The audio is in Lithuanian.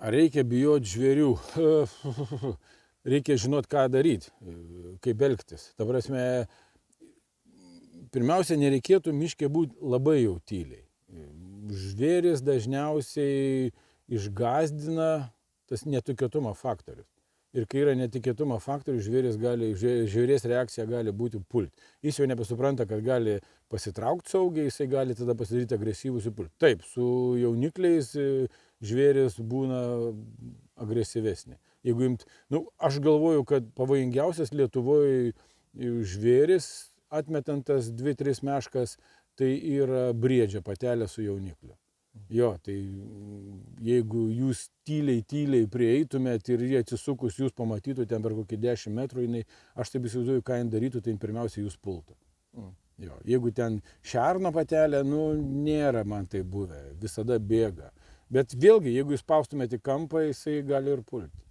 Ar reikia bijoti žvėrių? Reikia žinot, ką daryti, kaip elgtis. Ta prasme, pirmiausia, nereikėtų miške būti labai jau tyliai. Žvėris dažniausiai išgąsdina tas netikėtumo faktorius. Ir kai yra netikėtumo faktorius, žvėries reakcija gali būti pulti. Jis jau nebesupranta, kad gali pasitraukti saugiai, jisai gali tada pasidaryti agresyvus ir pulti. Taip, su jaunikliais žvėris būna agresyvesnė. Jeigu aš galvoju, kad pavojingiausias Lietuvoje žvėris, atmetant tas 2-3 meškas, tai yra briedžio patelė su jaunikliu. Jo, tai jeigu jūs tyliai prieitumėt ir jie atsisukus jūs pamatytų ten per kokį 10 metrų, aš taip įsivaizduoju, ką jin darytų, tai pirmiausia jūs pultų. Jo, jeigu ten šerno patelė, nėra man tai buvę, visada bėga. Bet vėlgi, jeigu jūs spaustumėte į kampą, jisai gali ir pulti.